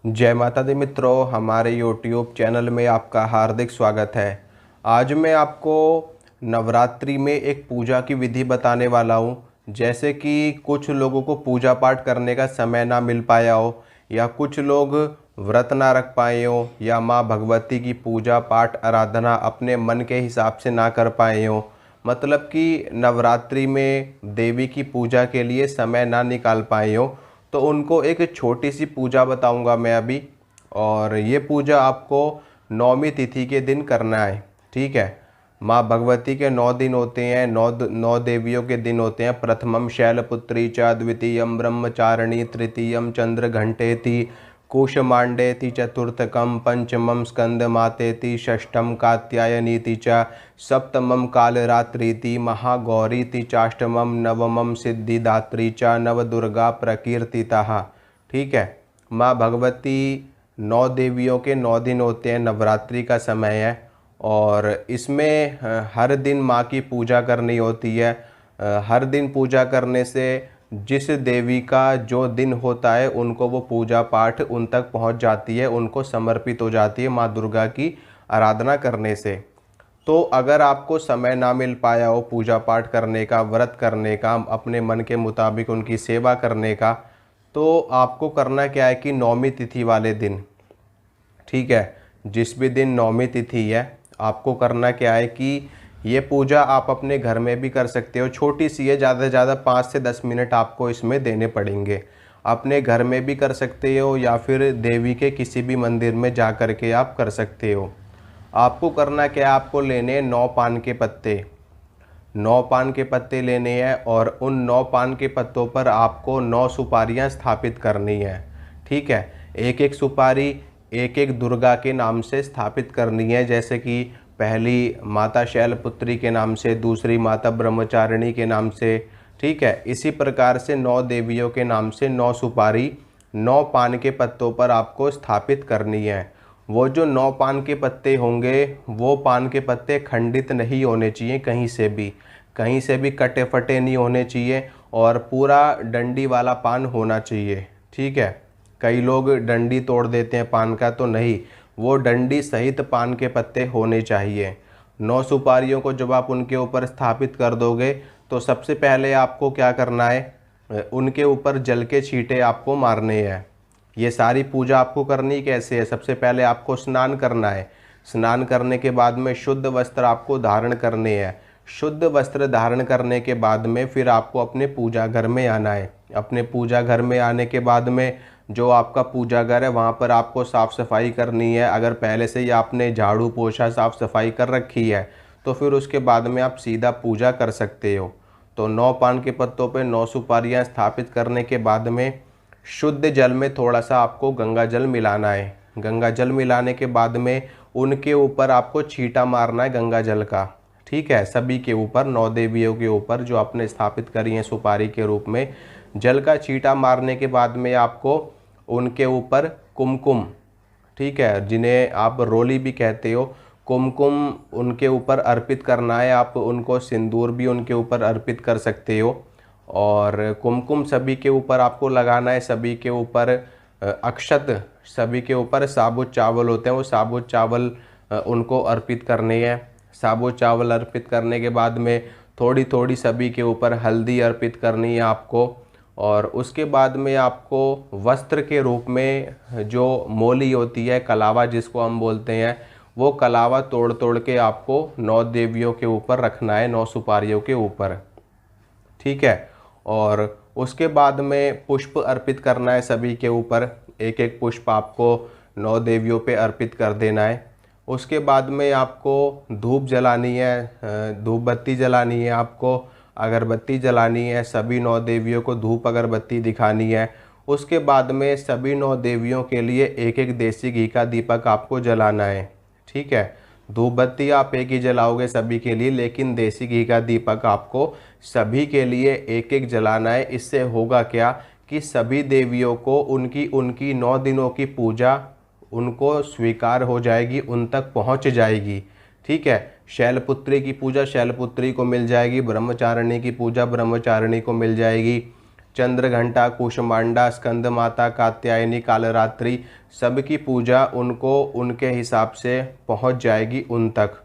जय माता दी मित्रों, हमारे YouTube चैनल में आपका हार्दिक स्वागत है। आज मैं आपको नवरात्रि में एक पूजा की विधि बताने वाला हूँ। जैसे कि कुछ लोगों को पूजा पाठ करने का समय ना मिल पाया हो, या कुछ लोग व्रत ना रख पाए हो, या माँ भगवती की पूजा पाठ आराधना अपने मन के हिसाब से ना कर पाए हो, मतलब कि नवरात्रि में देवी की पूजा के लिए समय ना निकाल पाए हो, तो उनको एक छोटी सी पूजा बताऊंगा मैं अभी। और ये पूजा आपको नौमी तिथि के दिन करना है। ठीक है। माँ भगवती के 9 दिन होते हैं, नौ देवियों के दिन होते हैं। प्रथमम शैलपुत्री च, द्वितीयम ब्रह्मचारिणी, तृतीयम चंद्र घंटेति, कुशमांडेति, चतुर्थकम पंचमम स्कंद मातेति, षष्ठम कात्यायनीति च, सप्तमम कालरात्रीति, महागौरीति चाष्टमम, नवमम सिद्धिदात्री च, नवदुर्गा प्रकीर्तितः। ठीक है। माँ भगवती 9 देवियों के 9 दिन होते हैं, नवरात्रि का समय है। और इसमें हर दिन माँ की पूजा करनी होती है। हर दिन पूजा करने से जिस देवी का जो दिन होता है उनको वो पूजा पाठ उन तक पहुँच जाती है, उनको समर्पित हो जाती है माँ दुर्गा की आराधना करने से। तो अगर आपको समय ना मिल पाया हो पूजा पाठ करने का, व्रत करने का, अपने मन के मुताबिक उनकी सेवा करने का, तो आपको करना क्या है कि नौमी तिथि वाले दिन, ठीक है, जिस भी दिन नौमी तिथि है, आपको करना क्या है कि ये पूजा आप अपने घर में भी कर सकते हो। छोटी सी है, ज़्यादा से ज़्यादा 5 से 10 मिनट आपको इसमें देने पड़ेंगे। अपने घर में भी कर सकते हो, या फिर देवी के किसी भी मंदिर में जा कर के आप कर सकते हो। आपको करना क्या है, आपको लेने हैं 9 पान के पत्ते। 9 पान के पत्ते लेने हैं, और उन 9 पान के पत्तों पर आपको 9 सुपारियां स्थापित करनी है। ठीक है। एक एक सुपारी एक एक दुर्गा के नाम से स्थापित करनी है। जैसे कि पहली माता शैलपुत्री के नाम से, दूसरी माता ब्रह्मचारिणी के नाम से। ठीक है। इसी प्रकार से 9 देवियों के नाम से 9 सुपारी 9 पान के पत्तों पर आपको स्थापित करनी है। वो जो 9 पान के पत्ते होंगे, वो पान के पत्ते खंडित नहीं होने चाहिए, कहीं से भी कटे फटे नहीं होने चाहिए, और पूरा डंडी वाला पान होना चाहिए। ठीक है। कई लोग डंडी तोड़ देते हैं पान का, तो नहीं, वो डंडी सहित पान के पत्ते होने चाहिए। 9 सुपारियों को जब आप उनके ऊपर स्थापित कर दोगे, तो सबसे पहले आपको क्या करना है, उनके ऊपर जल के छींटे आपको मारने हैं। ये सारी पूजा आपको करनी कैसे है, सबसे पहले आपको स्नान करना है। स्नान करने के बाद में शुद्ध वस्त्र आपको धारण करने हैं। शुद्ध वस्त्र धारण करने के बाद में फिर आपको अपने पूजा घर में आना है। अपने पूजा घर में आने के बाद में जो आपका पूजा घर है वहाँ पर आपको साफ़ सफाई करनी है। अगर पहले से ही आपने झाड़ू पोछा साफ़ सफाई कर रखी है, तो फिर उसके बाद में आप सीधा पूजा कर सकते हो। तो 9 पान के पत्तों पे 9 सुपारियाँ स्थापित करने के बाद में शुद्ध जल में थोड़ा सा आपको गंगा जल मिलाना है। गंगा जल मिलाने के बाद में उनके ऊपर आपको छींटा मारना है गंगा जल का। ठीक है। सभी के ऊपर, 9 देवियों के ऊपर जो आपने स्थापित करी हैं सुपारी के रूप में, जल का छींटा मारने के बाद में आपको उनके ऊपर कुमकुम, ठीक है, जिन्हें आप रोली भी कहते हो, कुमकुम उनके ऊपर अर्पित करना है। आप उनको सिंदूर भी उनके ऊपर अर्पित कर सकते हो। और कुमकुम सभी के ऊपर आपको लगाना है। सभी के ऊपर अक्षत, सभी के ऊपर साबुत चावल होते हैं, वो साबुत चावल उनको अर्पित करने हैं। साबुत चावल अर्पित करने के बाद में थोड़ी थोड़ी सभी के ऊपर हल्दी अर्पित करनी है आपको। और उसके बाद में आपको वस्त्र के रूप में जो मोली होती है, कलावा जिसको हम बोलते हैं, वो कलावा तोड़ तोड़ के आपको 9 देवियों के ऊपर रखना है, 9 सुपारियों के ऊपर। ठीक है। और उसके बाद में पुष्प अर्पित करना है सभी के ऊपर। एक एक पुष्प आपको 9 देवियों पे अर्पित कर देना है। उसके बाद में आपको धूप जलानी है, धूप बत्ती जलानी है, आपको अगरबत्ती जलानी है। सभी 9 देवियों को धूप अगरबत्ती दिखानी है। उसके बाद में सभी 9 देवियों के लिए एक एक देसी घी का दीपक आपको जलाना है। ठीक है। धूप बत्ती आप एक ही जलाओगे सभी के लिए, लेकिन देसी घी का दीपक आपको सभी के लिए एक एक जलाना है। इससे होगा क्या कि सभी देवियों को उनकी उनकी 9 दिनों की पूजा उनको स्वीकार हो जाएगी, उन तक पहुंच जाएगी। ठीक है। शैलपुत्री की पूजा शैलपुत्री को मिल जाएगी, ब्रह्मचारिणी की पूजा ब्रह्मचारिणी को मिल जाएगी, चंद्रघंटा, कुष्मांडा, स्कंद माता, कात्यायनी, कालरात्रि, सबकी पूजा उनको उनके हिसाब से पहुंच जाएगी उन तक।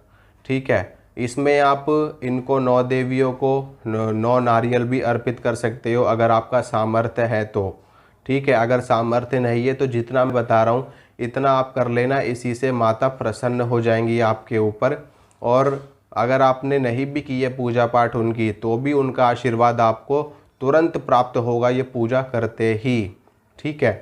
ठीक है, इसमें आप इनको 9 देवियों को 9 नारियल भी अर्पित कर सकते हो अगर आपका सामर्थ्य है तो। ठीक है, अगर सामर्थ्य नहीं है तो जितना मैं बता रहा हूँ इतना आप कर लेना, इसी से माता प्रसन्न हो जाएंगी आपके ऊपर। और अगर आपने नहीं भी की है पूजा पाठ उनकी तो भी उनका आशीर्वाद आपको तुरंत प्राप्त होगा ये पूजा करते ही। ठीक है,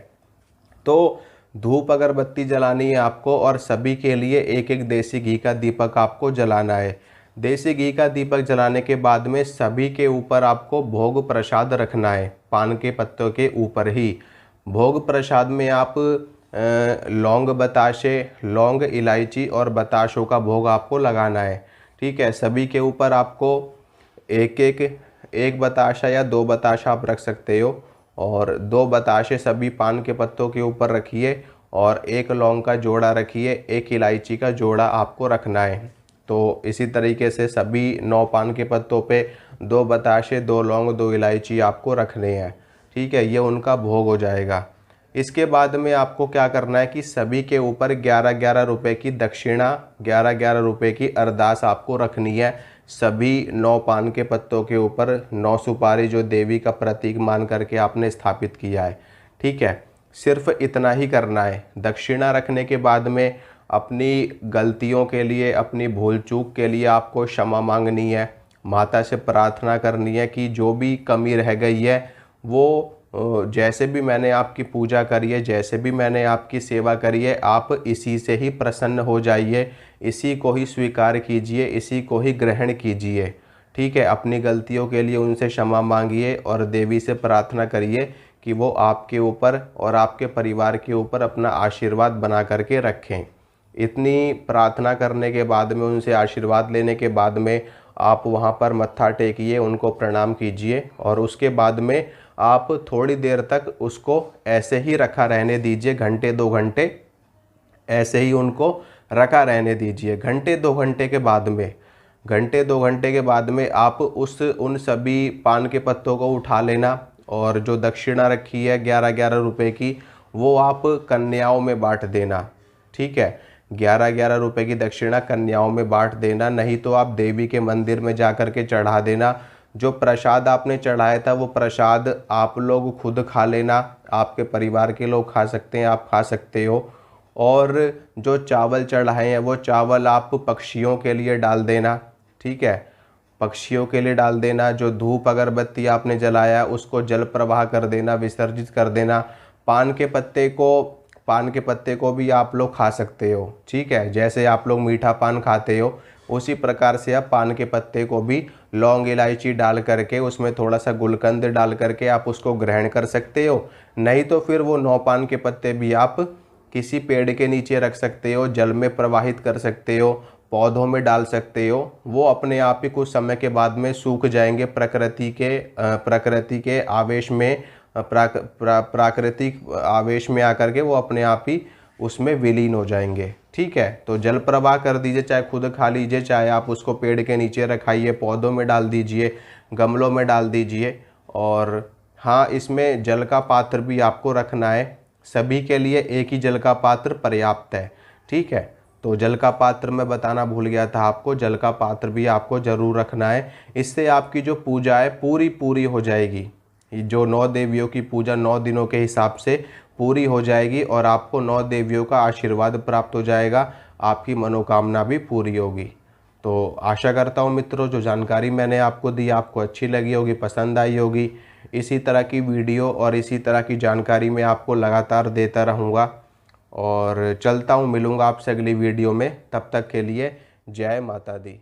तो धूप अगरबत्ती जलानी है आपको और सभी के लिए एक एक देसी घी का दीपक आपको जलाना है। देसी घी का दीपक जलाने के बाद में सभी के ऊपर आपको भोग प्रसाद रखना है, पान के पत्तों के ऊपर ही। भोग प्रसाद में आप लौंग बताशे, लौंग, इलायची और बताशों का भोग आपको लगाना है। ठीक है, सभी के ऊपर आपको एक बताशा या 2 बताशा आप रख सकते हो, और 2 बताशे सभी पान के पत्तों के ऊपर रखिए, और 1 लौंग का जोड़ा रखिए, 1 इलायची का जोड़ा आपको रखना है। तो इसी तरीके से सभी 9 पान के पत्तों पे 2 बताशे, 2 लौंग, 2 इलायची आपको रखने हैं। ठीक है, ये उनका भोग हो जाएगा। इसके बाद में आपको क्या करना है कि सभी के ऊपर 11-11 रुपये की दक्षिणा, 11-11 रुपये की अरदास आपको रखनी है। सभी 9 पान के पत्तों के ऊपर 9 सुपारी जो देवी का प्रतीक मान करके आपने स्थापित किया है। ठीक है, सिर्फ इतना ही करना है। दक्षिणा रखने के बाद में अपनी गलतियों के लिए, अपनी भूल चूक के लिए आपको क्षमा मांगनी है, माता से प्रार्थना करनी है कि जो भी कमी रह गई है वो जैसे भी मैंने आपकी पूजा करी है, जैसे भी मैंने आपकी सेवा करी है, आप इसी से ही प्रसन्न हो जाइए, इसी को ही स्वीकार कीजिए, इसी को ही ग्रहण कीजिए। ठीक है, अपनी गलतियों के लिए उनसे क्षमा मांगिए और देवी से प्रार्थना करिए कि वो आपके ऊपर और आपके परिवार के ऊपर अपना आशीर्वाद बना करके रखें। इतनी प्रार्थना करने के बाद में, उनसे आशीर्वाद लेने के बाद में आप वहाँ पर मत्था टेकिए, उनको प्रणाम कीजिए, और उसके बाद में आप थोड़ी देर तक उसको ऐसे ही रखा रहने दीजिए, घंटे 2 घंटे ऐसे ही उनको रखा रहने दीजिए। घंटे 2 घंटे के बाद में आप उन सभी पान के पत्तों को उठा लेना, और जो दक्षिणा रखी है 11-11 रुपये की, वो आप कन्याओं में बांट देना। ठीक है, 11-11 रुपये की दक्षिणा कन्याओं में बांट देना, नहीं तो आप देवी के मंदिर में जा कर के चढ़ा देना। जो प्रसाद आपने चढ़ाया था वो प्रसाद आप लोग खुद खा लेना, आपके परिवार के लोग खा सकते हैं, आप खा सकते हो। और जो चावल चढ़ाए हैं वो चावल आप पक्षियों के लिए डाल देना। ठीक है, पक्षियों के लिए डाल देना। जो धूप अगरबत्ती आपने जलाया उसको जल प्रवाह कर देना, विसर्जित कर देना। पान के पत्ते को भी आप लोग खा सकते हो। ठीक है, जैसे आप लोग मीठा पान खाते हो उसी प्रकार से आप पान के पत्ते को भी लौंग, इलायची डाल करके, उसमें थोड़ा सा गुलकंद डाल करके आप उसको ग्रहण कर सकते हो। नहीं तो फिर वो 9 पान के पत्ते भी आप किसी पेड़ के नीचे रख सकते हो, जल में प्रवाहित कर सकते हो, पौधों में डाल सकते हो। वो अपने आप ही कुछ समय के बाद में सूख जाएंगे, प्रकृति के आवेश में, प्राकृतिक आवेश में आकर के वो अपने आप ही उसमें विलीन हो जाएंगे। ठीक है, तो जल प्रवाह कर दीजिए, चाहे खुद खा लीजिए, चाहे आप उसको पेड़ के नीचे रखाइए, पौधों में डाल दीजिए, गमलों में डाल दीजिए। और हाँ, इसमें जल का पात्र भी आपको रखना है, सभी के लिए एक ही जल का पात्र पर्याप्त है। ठीक है, तो जल का पात्र मैं बताना भूल गया था आपको, जल का पात्र भी आपको ज़रूर रखना है। इससे आपकी जो पूजा है पूरी हो जाएगी। जो 9 देवियों की पूजा 9 दिनों के हिसाब से पूरी हो जाएगी और आपको 9 देवियों का आशीर्वाद प्राप्त हो जाएगा, आपकी मनोकामना भी पूरी होगी। तो आशा करता हूँ मित्रों, जो जानकारी मैंने आपको दी आपको अच्छी लगी होगी, पसंद आई होगी। इसी तरह की वीडियो और इसी तरह की जानकारी मैं आपको लगातार देता रहूँगा, और चलता हूँ, मिलूँगा आपसे अगली वीडियो में। तब तक के लिए जय माता दी।